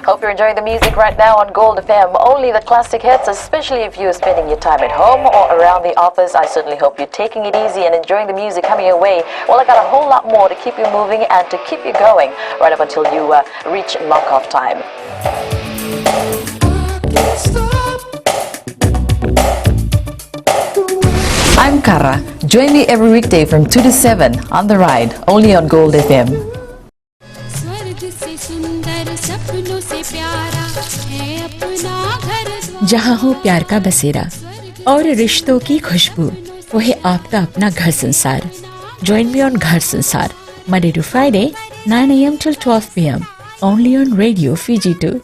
Hope you're enjoying the music right now on Gold FM. Only the classic hits, especially if you're spending your time at home or around the office. I certainly hope you're taking it easy and enjoying the music coming your way. Well, I got a whole lot more to keep you moving and to keep you going right up until you reach lock-off time. I'm Kara. Join me every weekday from 2 to 7 on The Ride, only on Gold FM. जहाँ हो प्यार का बसेरा और रिश्तों की खुशबू, वो है आपका अपना घर संसार. Join me on घर संसार, Monday to Friday, 9 a.m. till 12 p.m. only on Radio Fiji 2.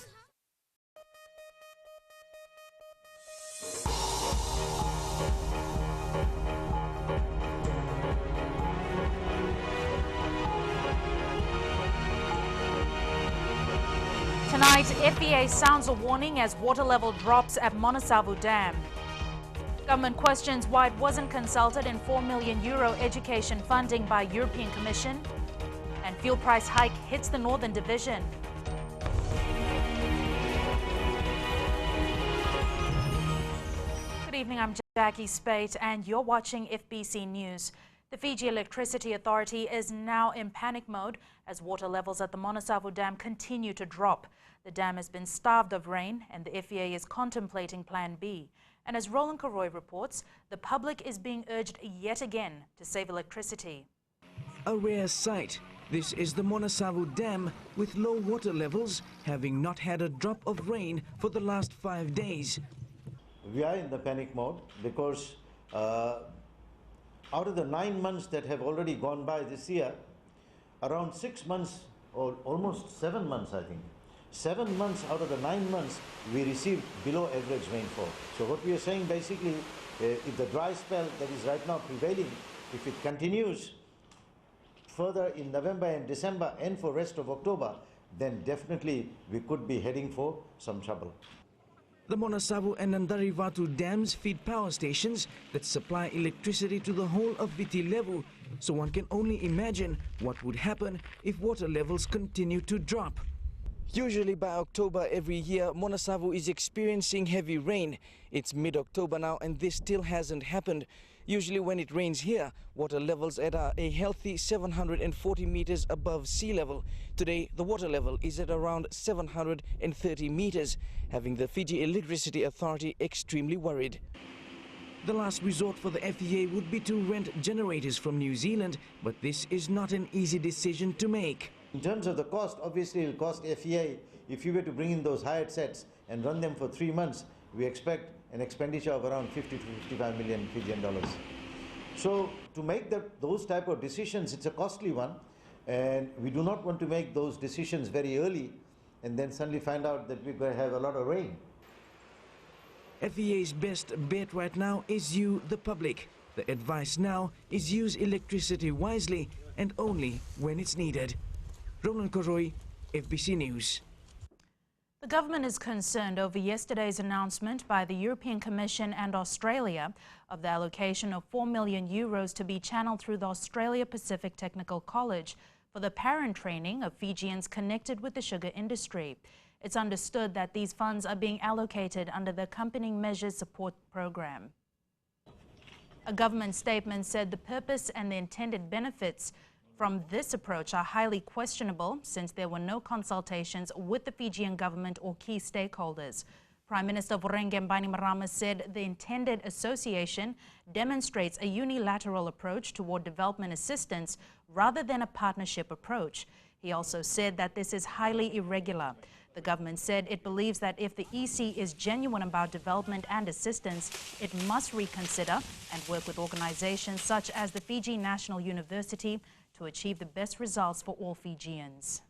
Tonight, FBA sounds a warning as water level drops at Monosavo Dam. Government questions why it wasn't consulted in €4 million education funding by European Commission. And fuel price hike hits the Northern Division. Good evening, I'm Jackie Spate and you're watching FBC News. The Fiji Electricity Authority is now in panic mode as water levels at the Monosavo Dam continue to drop. The dam has been starved of rain and the FEA is contemplating Plan B. And as Roland Karoy reports, the public is being urged yet again to save electricity. A rare sight. This is the Monosavo Dam with low water levels, having not had a drop of rain for the last 5 days. We are in the panic mode because out of the 9 months that have already gone by this year, around 6 months or almost 7 months, I think, 7 months out of the 9 months we received below average rainfall. So what we are saying basically, if the dry spell that is right now prevailing, if it continues further in November and December and for rest of October, then definitely we could be heading for some trouble. The Monosavo and Nandarivatu dams feed power stations that supply electricity to the whole of Viti Levu, so one can only imagine what would happen if water levels continue to drop. Usually by October every year, Monosavo is experiencing heavy rain. It's mid-October now and this still hasn't happened. Usually when it rains here, water levels at a healthy 740 meters above sea level. Today, the water level is at around 730 meters, having the Fiji Electricity Authority extremely worried. The last resort for the FEA would be to rent generators from New Zealand, but this is not an easy decision to make. In terms of the cost, obviously it will cost FEA, if you were to bring in those hired sets and run them for 3 months, we expect an expenditure of around 50 to 55 million Fijian dollars. So to make those type of decisions, it's a costly one, and we do not want to make those decisions very early and then suddenly find out that we're going to have a lot of rain. FEA's best bet right now is you, the public. The advice now is use electricity wisely and only when it's needed. Roland Karoy, FBC News. The government is concerned over yesterday's announcement by the European Commission and Australia of the allocation of €4 million to be channeled through the Australia Pacific Technical College for the parent training of Fijians connected with the sugar industry. It's understood that these funds are being allocated under the Accompanying Measures Support Program. A government statement said the purpose and the intended benefits from this approach are highly questionable since there were no consultations with the Fijian government or key stakeholders. Prime Minister Vorengem Bainimarama said the intended association demonstrates a unilateral approach toward development assistance rather than a partnership approach. He also said that this is highly irregular. The government said it believes that if the EC is genuine about development and assistance, it must reconsider and work with organizations such as the Fiji National University to achieve the best results for all Fijians.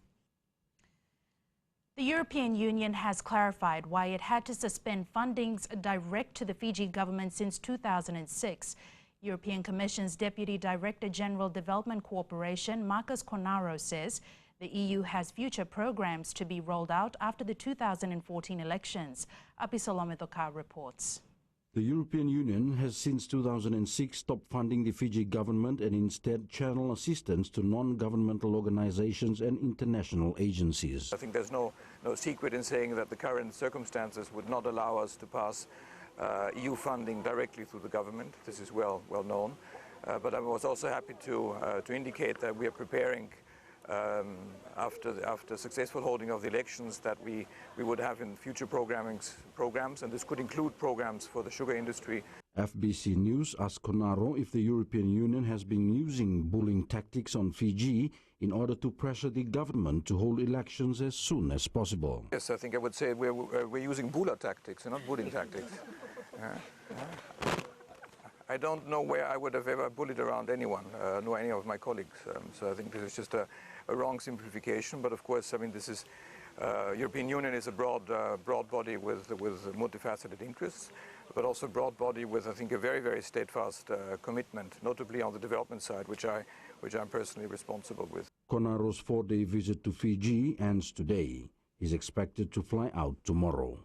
The European Union has clarified why it had to suspend fundings direct to the Fiji government since 2006. European Commission's Deputy Director General Development Cooperation, Marcus Cornaro, says the EU has future programs to be rolled out after the 2014 elections. Apisolome Toka reports. The European Union has since 2006 stopped funding the Fiji government and instead channel assistance to non-governmental organizations and international agencies. I think there's no secret in saying that the current circumstances would not allow us to pass EU funding directly through the government. This is well known. But I was also happy to indicate that we are preparing after successful holding of the elections that we would have in future programs, and this could include programs for the sugar industry. FBC News asked Konaro if the European Union has been using bullying tactics on Fiji in order to pressure the government to hold elections as soon as possible. Yes, I think I would say we're using bulla tactics and not bullying tactics. I don't know where I would have ever bullied around anyone, nor any of my colleagues. So I think this is just a wrong simplification. But of course, I mean, this is European Union is a broad body with multifaceted interests, but also a broad body with, I think, a very steadfast commitment, notably on the development side, which I'm personally responsible with. Konaro's 4-day visit to Fiji ends today. He's expected to fly out tomorrow.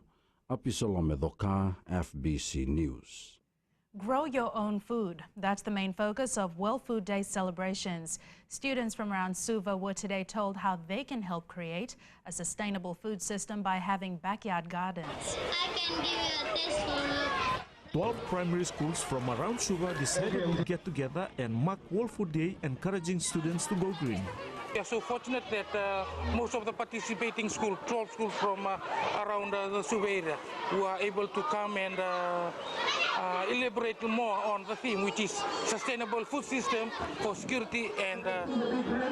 Apisalome Doka, FBC News. Grow your own food. That's the main focus of World Food Day celebrations. Students from around Suva were today told how they can help create a sustainable food system by having backyard gardens. I can give you a taste for you. 12 primary schools from around Suva decided to get together and mark World Food Day, encouraging students to go green. We are so fortunate that most of the participating schools, 12 schools from around the Suva area, who are able to come and elaborate more on the theme, which is sustainable food system for security and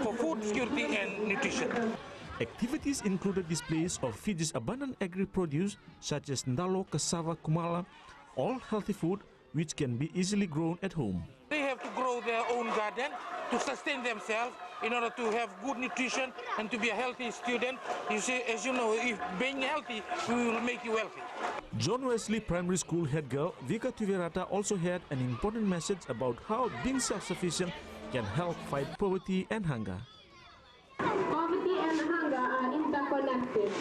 for food security and nutrition. Activities included displays of Fiji's abundant agri-produce such as ndalo, cassava, kumala, all healthy food which can be easily grown at home. They have to grow their own garden to sustain themselves in order to have good nutrition and to be a healthy student. You see, as you know, if being healthy will make you wealthy. John Wesley Primary School head girl Vika Tivirata also had an important message about how being self-sufficient can help fight poverty and hunger. Poverty and hunger are interconnected.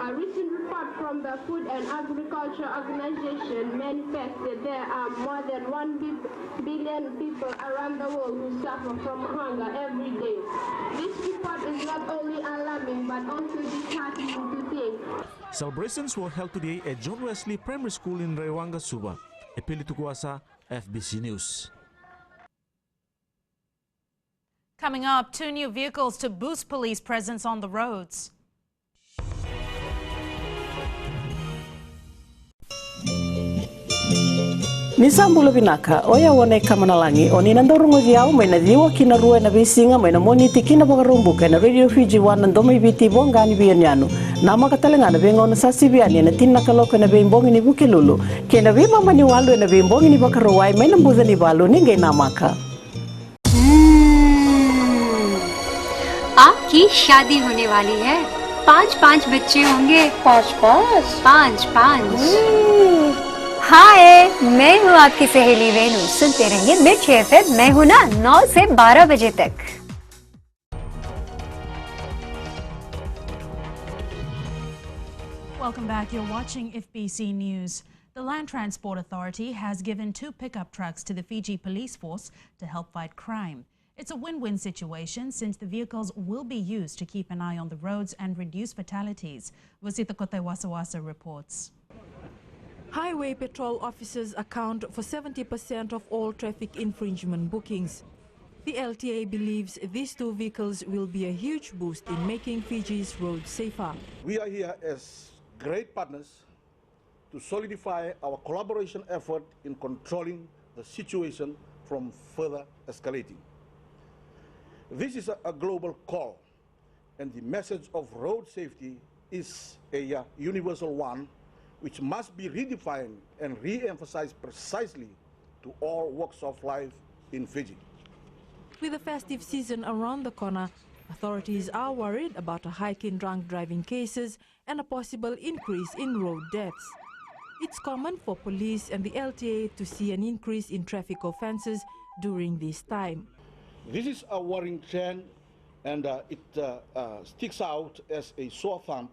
A recent report from the Food and Agriculture Organization manifested there are more than 1 billion people around the world who suffer from hunger every day. This report is not only alarming but also disheartening to think. Celebrations were held today at John Wesley Primary School in Rewanga, Suva. Epili Tukuasa, FBC News. Coming up, 2 new vehicles to boost police presence on the roads. Nisambulo binaka oya wone kamanalangi oni nandorungo diao mai na diwa kina rua na bisinga mai na moni tikina bagarumbuka na Radio Fiji wana ndomai biti bongani bianyano nama katalengana benga na sasi biani na tinna kaloka na bembongi ni bukelulu kena bima mani walu na bembongi ni bakarowai mai na mbuza ni balu ninge namaka. आपकी शादी होने वाली है 5 बच्चे होंगे 5 हाय मैं हूँ आपकी सहेली वेणु सुनते रहिए मिर्च एफएम मैं हूँ ना 9 से 12 बजे तक. Welcome back. You're watching FBC News. The Land Transport Authority has given 2 pickup trucks to the Fiji Police Force to help fight crime. It's a win-win situation since the vehicles will be used to keep an eye on the roads and reduce fatalities. Wasita Kote Wasawasa reports. Highway patrol officers account for 70% of all traffic infringement bookings. The LTA believes these 2 vehicles will be a huge boost in making Fiji's roads safer. We are here as great partners to solidify our collaboration effort in controlling the situation from further escalating. This is a global call, and the message of road safety is a universal one, which must be redefined and re-emphasized precisely to all walks of life in Fiji. With the festive season around the corner, authorities are worried about a hike in drunk driving cases and a possible increase in road deaths. It's common for police and the LTA to see an increase in traffic offences during this time. This is a worrying trend, and it sticks out as a sore thumb.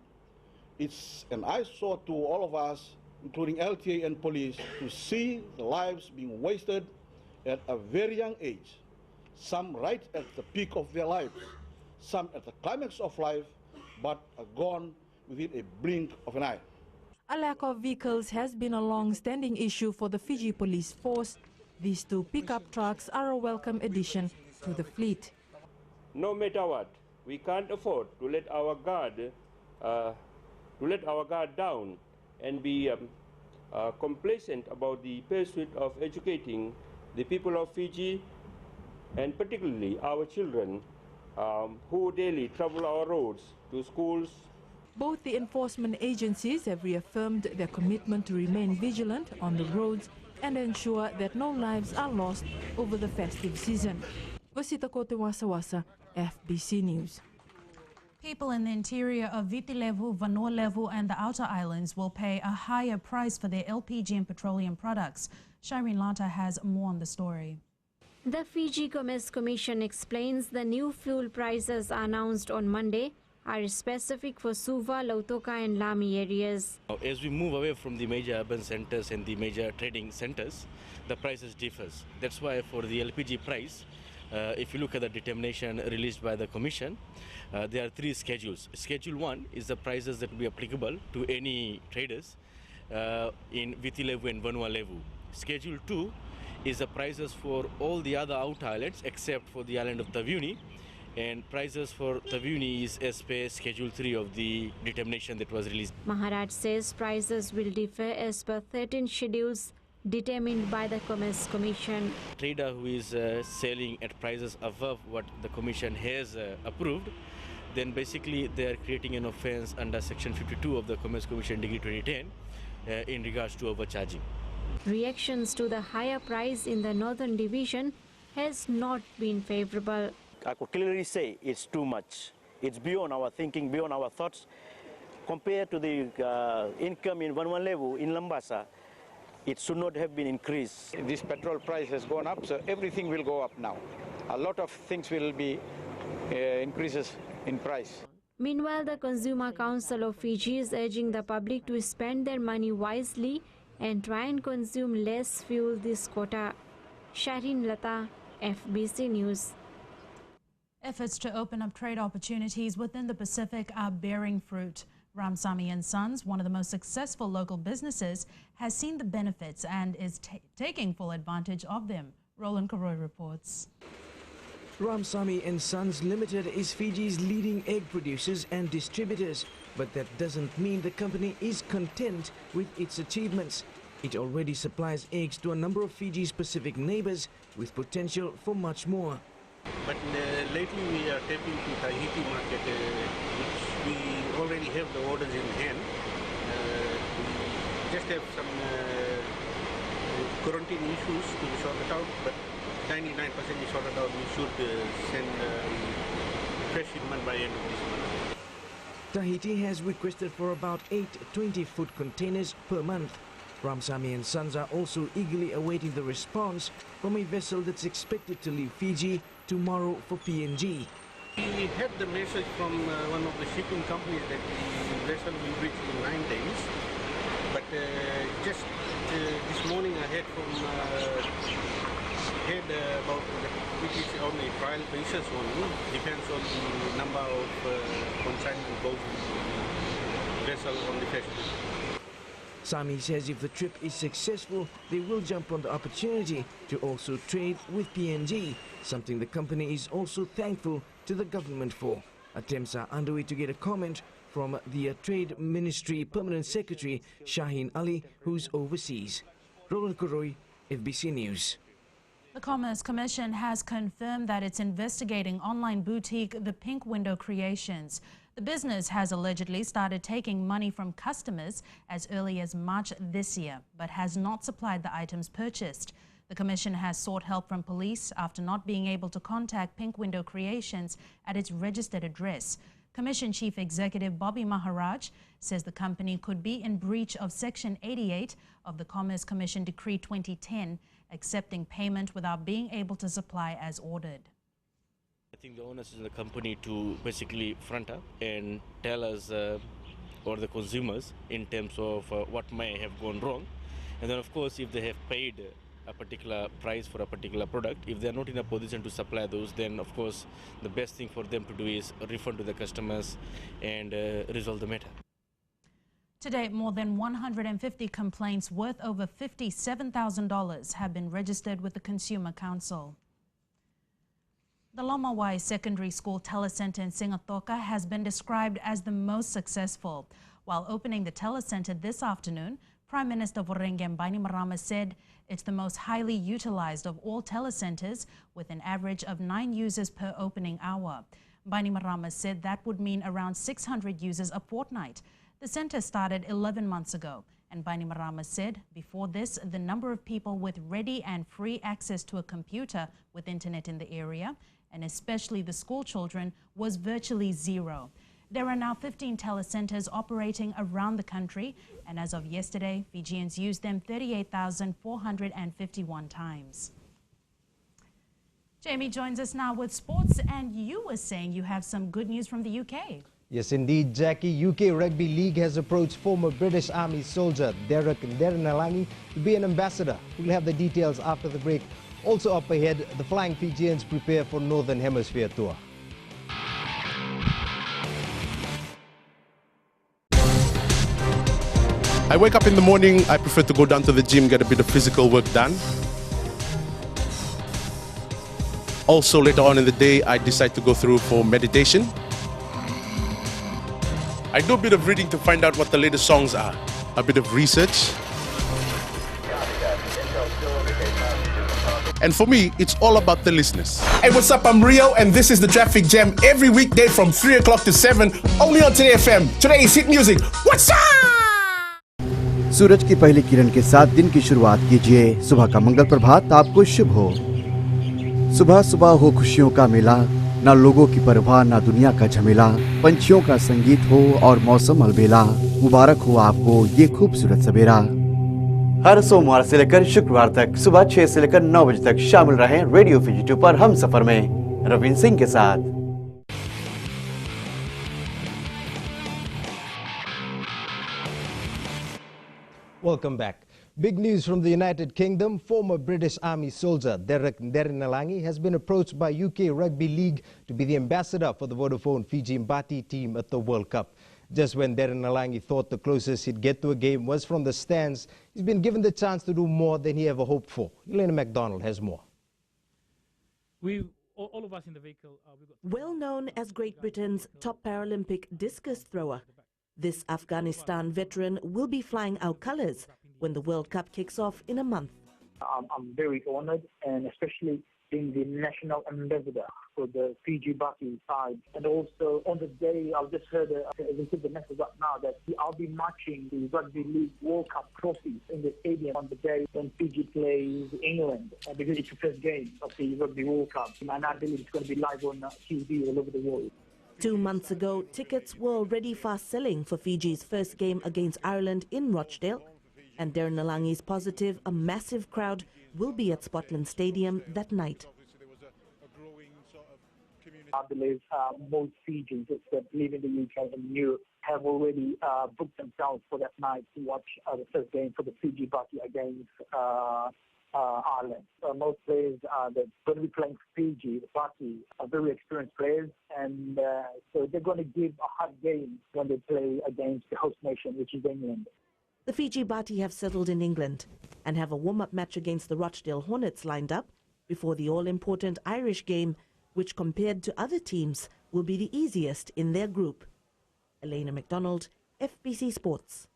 It's an eyesore to all of us including LTA and police, to see the lives being wasted at a very young age, some right at the peak of their lives, some at the climax of life, but are gone within a blink of an eye. A lack of vehicles has been a long-standing issue for the Fiji police force. These two pickup trucks are a welcome addition to the fleet. No matter what, we can't afford to let our guard down and be complacent about the pursuit of educating the people of Fiji, and particularly our children who daily travel our roads to schools. Both the enforcement agencies have reaffirmed their commitment to remain vigilant on the roads and ensure that no lives are lost over the festive season. Vasita Kote Wasawasa, FBC News. People in the interior of Viti Levu, Vanua Levu and the outer islands will pay a higher price for their LPG and petroleum products. Shireen Lata has more on the story. The Fiji Commerce Commission explains the new fuel prices announced on Monday are specific for Suva, Lautoka and Lami areas. As we move away from the major urban centers and the major trading centers, the prices differs. That's why for the LPG price, if you look at the determination released by the Commission, there are three schedules. Schedule 1 is the prices that will be applicable to any traders in Viti Levu and Vanua Levu. Schedule 2 is the prices for all the other outer islands except for the island of Taveuni, and prices for Taveuni is as per Schedule 3 of the determination that was released. Maharaj says prices will differ as per 13 schedules determined by the Commerce Commission. Trader who is selling at prices above what the Commission has approved, then basically they are creating an offence under Section 52 of the Commerce Commission Decree 2010 in regards to overcharging. Reactions to the higher price in the Northern Division has not been favourable. I could clearly say it's too much. It's beyond our thinking, beyond our thoughts. Compared to the income in Vanua Levu, in Lambasa, it should not have been increased. This petrol price has gone up, so everything will go up now. A lot of things will be increases in price. Meanwhile, the Consumer Council of Fiji is urging the public to spend their money wisely and try and consume less fuel this quarter. Shireen Lata, FBC News. Efforts to open up trade opportunities within the Pacific are bearing fruit. Ramsamy and Sons, one of the most successful local businesses, has seen the benefits and is taking full advantage of them. Roland Karoy reports. Ramsamy and Sons Limited is Fiji's leading egg producers and distributors, but that doesn't mean the company is content with its achievements. It already supplies eggs to a number of Fiji's Pacific neighbors with potential for much more. But lately we are tapping to Tahiti market, which we already have the orders in hand. We just have some quarantine issues to be sorted out, but 99% is sorted out. We should send fresh shipment by end of this month. Tahiti has requested for about 8 20-foot containers per month. Ramsamy and Sons are also eagerly awaiting the response from a vessel that's expected to leave Fiji tomorrow for PNG. We had the message from one of the shipping companies that the vessel will reach in 9 days. But just this morning I heard from about it is on a trial basis only. Depends on the number of consignment boats the vessel on the festival. Sami says if the trip is successful, they will jump on the opportunity to also trade with PNG, something the company is also thankful to the government for. Attempts are underway to get a comment from the Trade Ministry Permanent Secretary Shaheen Ali, who's overseas. Roland Kuroi, FBC News. The Commerce Commission has confirmed that it's investigating online boutique The Pink Window Creations. The business has allegedly started taking money from customers as early as March this year, but has not supplied the items purchased. The Commission has sought help from police after not being able to contact Pink Window Creations at its registered address. Commission Chief Executive Bobby Maharaj says the company could be in breach of Section 88 of the Commerce Commission Decree 2010, accepting payment without being able to supply as ordered. I think the onus is on the company to basically front up and tell us or the consumers in terms of what may have gone wrong. And then of course, if they have paid a particular price for a particular product, if they are not in a position to supply those, then of course the best thing for them to do is refund to the customers and resolve the matter. To date, more than 150 complaints worth over $57,000 have been registered with the Consumer Council. The Lomawai Secondary School telecenter in Singatoka has been described as the most successful. While opening the telecenter this afternoon, Prime Minister Vorengen Bainimarama said it's the most highly utilized of all telecenters, with an average of 9 users per opening hour. Bainimarama said that would mean around 600 users a fortnight. The center started 11 months ago, and Bainimarama said before this, the number of people with ready and free access to a computer with internet in the area, and especially the school children, was virtually zero. There are now 15 telecenters operating around the country, and as of yesterday, Fijians used them 38,451 times. Jamie joins us now with sports, and you were saying you have some good news from the UK. Yes, indeed, Jackie. UK Rugby League has approached former British Army soldier Derek Nalangi to be an ambassador. We'll have the details after the break. Also up ahead, the Flying Fijians prepare for Northern Hemisphere tour. I wake up in the morning, I prefer to go down to the gym, get a bit of physical work done. Also, later on in the day, I decide to go through for meditation. I do a bit of reading to find out what the latest songs are, a bit of research. And for me, it's all about the listeners. Hey, what's up? I'm Rio, and this is the Traffic Jam every weekday from 3 o'clock to 7, only on Today FM. Today's hit music. What's up? सूरज की पहली किरण के साथ दिन की शुरुआत कीजिए। सुबह का मंगल प्रभात आपको शुभ हो। सुबह सुबह हो खुशियों का मेला, ना लोगों की परवाह ना दुनिया का झमेला। पंछियों का संगीत हो और मौसम अलबेला। मुबारक हो आपको ये खूबसूरत सवेरा। हर सोमवार से लेकर शुक्रवार तक सुबह 6 से लेकर 9 बजे तक शामिल रहें रेडियो फिजी 2 पर हम सफर में रविंद्र सिंह के साथ। Welcome back. Big news from the United Kingdom. Former British Army soldier Derek Nalangi has been approached by UK Rugby League to be the ambassador for the Vodafone Fiji Mbati team at the World Cup. Just when Darren Nalangi thought the closest he'd get to a game was from the stands, he's been given the chance to do more than he ever hoped for. Elena MacDonald has more. All of us in the vehicle, well known as Great Britain's top Paralympic discus thrower, this Afghanistan veteran will be flying our colours when the World Cup kicks off in a month. I'm very honoured, and especially being the national ambassador for the Fiji Bati side. And also on the day, I've just heard, we put the message up now, that I'll be marching the Rugby League World Cup trophy in the stadium on the day when Fiji plays England, because it's the first game of the Rugby World Cup. And I believe it's going to be live on TV all over the world. 2 months ago, tickets were already fast selling for Fiji's first game against Ireland in Rochdale. And Darren Nalangi's positive, a massive crowd will be at Spotland Stadium that night. I believe most Fijians that live in the UK and Europe have already booked themselves for that night to watch the first game for the Fiji Bati against Ireland. Most players that are going to be playing for Fiji, the Bati, are very experienced players, and so they're going to give a hard game when they play against the host nation, which is England. The Fiji Bati have settled in England and have a warm-up match against the Rochdale Hornets lined up before the all-important Irish game, which compared to other teams will be the easiest in their group. Elena MacDonald, FBC Sports.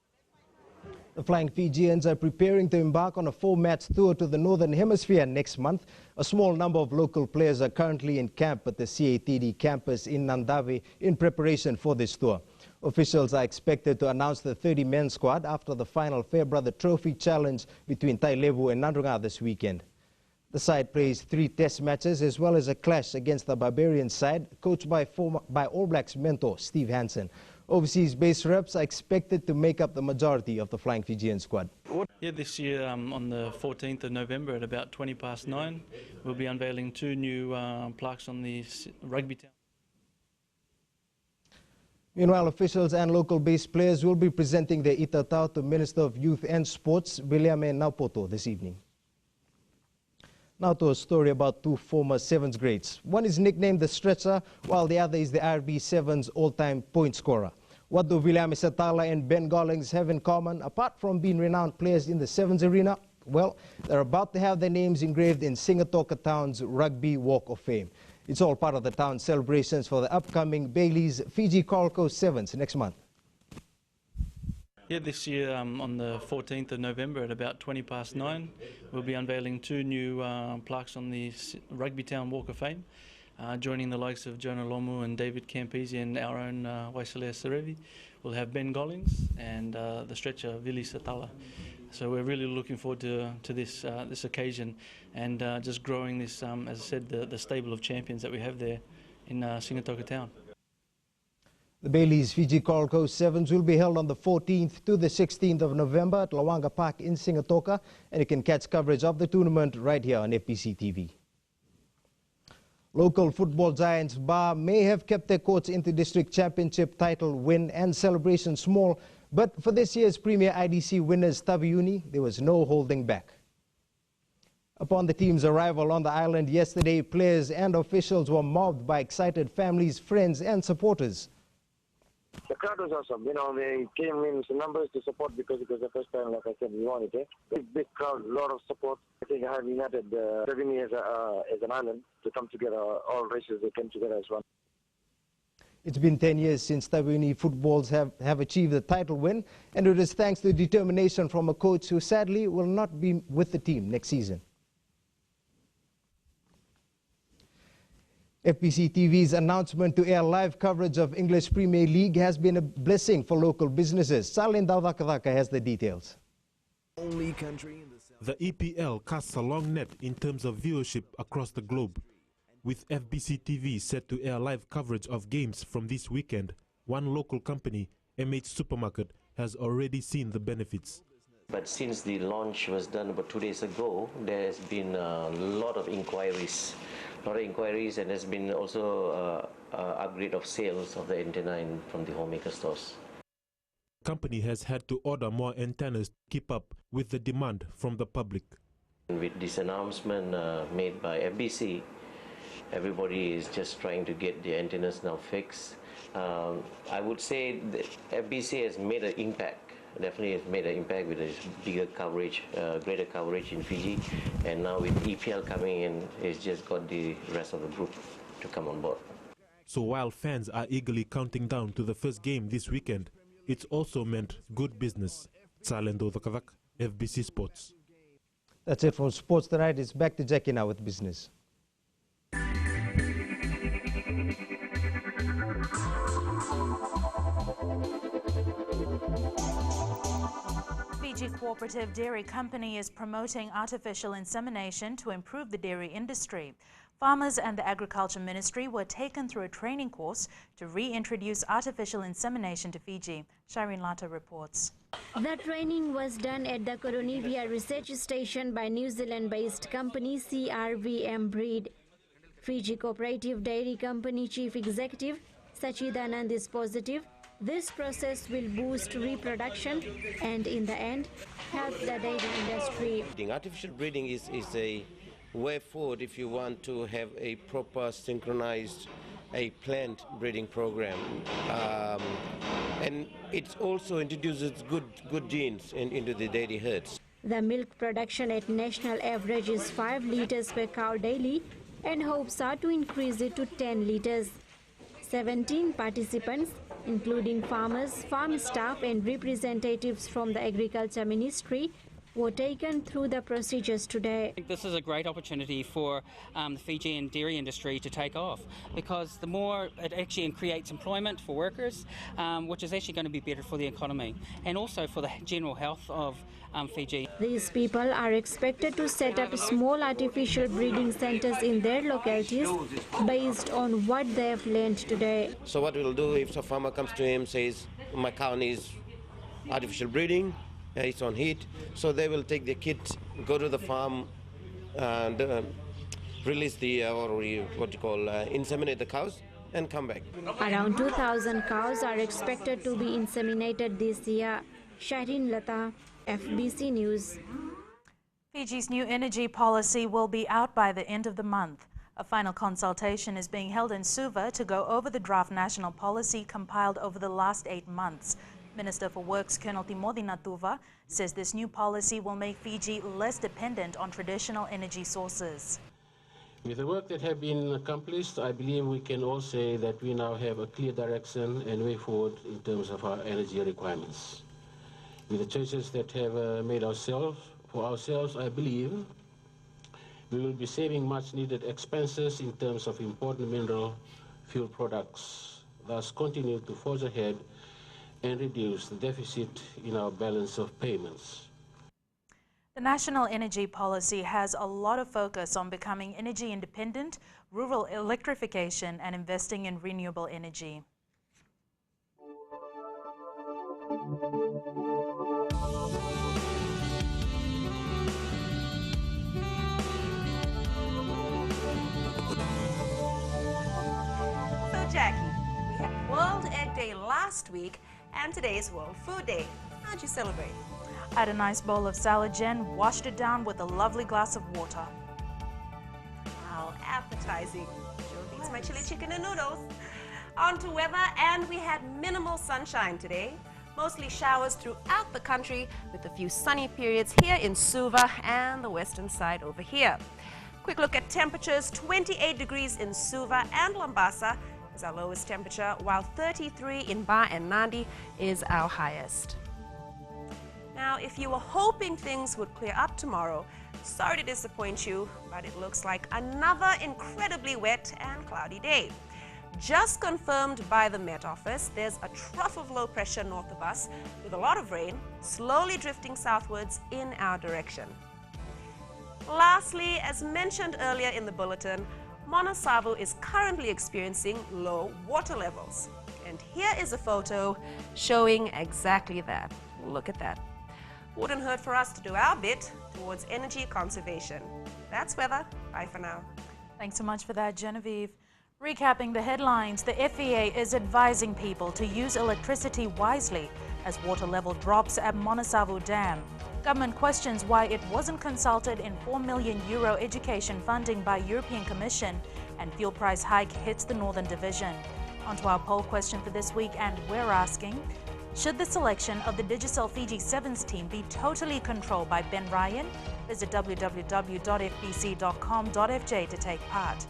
The Flying Fijians are preparing to embark on a 4-match tour to the Northern Hemisphere next month. A small number of local players are currently in camp at the CATD campus in Nandawe in preparation for this tour. Officials are expected to announce the 30-man squad after the final Fairbrother Trophy challenge between Tailevu and Nandrunga this weekend. The side plays 3 test matches as well as a clash against the Barbarian side, coached by All Blacks mentor Steve Hansen. Overseas-based reps are expected to make up the majority of the Flying Fijian squad. Yeah, this year on the 14th of November at about 9:20, we'll be unveiling 2 new plaques on the rugby town. Meanwhile, officials and local-based players will be presenting their itatau to Minister of Youth and Sports, Williame Naupoto, this evening. Now to a story about two former 7th grades. One is nicknamed the Stretcher, while the other is the RB7's all-time point scorer. What do Williame Satala and Ben Gollings have in common, apart from being renowned players in the 7s arena? Well, they're about to have their names engraved in Singatoka Town's Rugby Walk of Fame. It's all part of the town's celebrations for the upcoming Bailey's Fiji Coral Coast 7s next month. Yeah, this year on the 14th of November at about 9:20, we'll be unveiling two new plaques on the Rugby Town Walk of Fame, joining the likes of Jonah Lomu and David Campese and our own Waisalea Serevi. We'll have Ben Gollings and the Stretcher, Vili Satala. So we're really looking forward to this occasion and just growing this, as I said, the stable of champions that we have there in Singatoka Town. The Bailey's Fiji Coral Coast 7s will be held on the 14th to the 16th of November at Lawanga Park in Singatoka, and you can catch coverage of the tournament right here on FBCTV. Local football giants Ba may have kept their courts inter-district championship title win and celebration small, but for this year's Premier IDC winners Tabiuni, there was no holding back. Upon the team's arrival on the island yesterday, players and officials were mobbed by excited families, friends and supporters. The crowd was awesome. You know, they came in numbers to support because it was the first time, like I said, we wanted it. Big crowd, a lot of support. I think I have united Revenue as an island to come together. All races, they came together as one. It's been 10 years since Tabiuni footballs have achieved a title win, and it is thanks to determination from a coach who sadly will not be with the team next season. FBCTV's announcement to air live coverage of English Premier League has been a blessing for local businesses. Salin Daudakadaka has the details. Only country in the EPL casts a long net in terms of viewership across the globe. With FBCTV set to air live coverage of games from this weekend, one local company, MH Supermarket, has already seen the benefits. But since the launch was done about 2 days ago, there has been a lot of inquiries. And there's been also upgrade of sales of the antenna from the homemaker stores. The company has had to order more antennas to keep up with the demand from the public. With this announcement made by FBC, everybody is just trying to get the antennas now fixed. I would say that FBC has made an impact. Definitely has made an impact with a bigger coverage, greater coverage in Fiji, and now with EPL coming in, it's just got the rest of the group to come on board. So while fans are eagerly counting down to the first game this weekend, it's also meant good business. Salendo Dakavak, FBC Sports. That's it for Sports Tonight. It's back to Jackie now with business. Fiji Cooperative Dairy Company is promoting artificial insemination to improve the dairy industry. Farmers and the Agriculture Ministry were taken through a training course to reintroduce artificial insemination to Fiji. Shireen Lata reports. The training was done at the Coronivia Research Station by New Zealand-based company CRVM Breed. Fiji Cooperative Dairy Company Chief Executive Sachidanand is positive this process will boost reproduction and, in the end, help the dairy industry. Artificial breeding is a way forward if you want to have a proper synchronized planned breeding program. And it also introduces good genes into the dairy herds. The milk production at national average is 5 liters per cow daily, and hopes are to increase it to 10 liters. 17 participants, including farmers, farm staff and representatives from the Agriculture Ministry, were taken through the procedures today. I think this is a great opportunity for the Fijian dairy industry to take off, because the more it actually creates employment for workers, which is actually going to be better for the economy and also for the general health of Fiji. These people are expected to set up small artificial breeding centers in their localities based on what they have learned today. So what we'll do, if a farmer comes to him and says, my cow needs artificial breeding, it's on heat, so they will take the kit, go to the farm and release the, inseminate the cows, and come back. Around 2,000 cows are expected to be inseminated this year. Shahrin Lata, FBC News. Fiji's new energy policy will be out by the end of the month. A final consultation is being held in Suva to go over the draft national policy compiled over the last 8 months. Minister for Works Colonel Timothy Natuva says this new policy will make Fiji less dependent on traditional energy sources. With the work that have been accomplished, I believe we can all say that we now have a clear direction and way forward in terms of our energy requirements. With the choices that have made for ourselves, I believe we will be saving much needed expenses in terms of important mineral fuel products, thus continue to forge ahead and reduce the deficit in our balance of payments. The national energy policy has a lot of focus on becoming energy independent, rural electrification, and investing in renewable energy. So Jackie, we had World Egg Day last week and today is World Food Day. How'd you celebrate? I had a nice bowl of salad, Jen, washed it down with a lovely glass of water. How appetizing. Sure beats my chili chicken and noodles. On to weather, and we had minimal sunshine today. Mostly showers throughout the country with a few sunny periods here in Suva and the western side over here. Quick look at temperatures. 28 degrees in Suva and Lambasa is our lowest temperature, while 33 in Ba and Nadi is our highest. Now, if you were hoping things would clear up tomorrow, sorry to disappoint you, but it looks like another incredibly wet and cloudy day. Just confirmed by the Met Office, there's a trough of low pressure north of us with a lot of rain slowly drifting southwards in our direction. Lastly, as mentioned earlier in the bulletin, Monosavo is currently experiencing low water levels. And here is a photo showing exactly that. Look at that. Wouldn't hurt for us to do our bit towards energy conservation. That's weather. Bye for now. Thanks so much for that, Genevieve. Recapping the headlines, the FEA is advising people to use electricity wisely as water level drops at Monosavo Dam. Government questions why it wasn't consulted in €4 million education funding by European Commission, and fuel price hike hits the Northern Division. On to our poll question for this week, and we're asking, should the selection of the Digicel Fiji Sevens team be totally controlled by Ben Ryan? Visit www.fbc.com.fj to take part.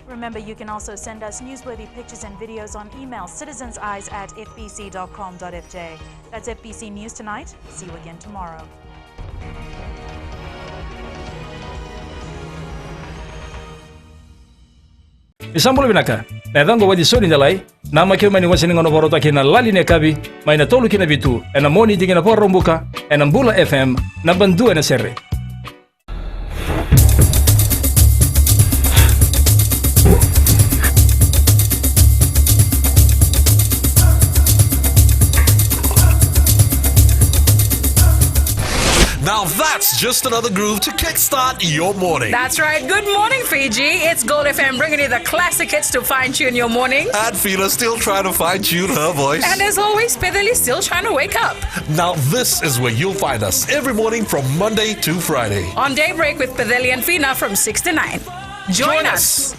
Remember, you can also send us newsworthy pictures and videos on email, citizenseyes@fbc.com.fj. That's FBC News tonight. See you again tomorrow. Isambolo binaka na dango wadi soni dalai na makyo mani wasini ngono borota kina lali ne kabi mai na tolu kina bitu ena moni digina porombuka ena mbula FM na bandu ena serre. Now that's just another groove to kickstart your morning. That's right. Good morning, Fiji. It's Gold FM bringing you the classic hits to fine-tune your morning. And Fila still trying to fine-tune her voice. And as always, Pedali still trying to wake up. Now this is where you'll find us every morning from Monday to Friday. On Daybreak with Pedali and Fina from 6 to 9. Join us.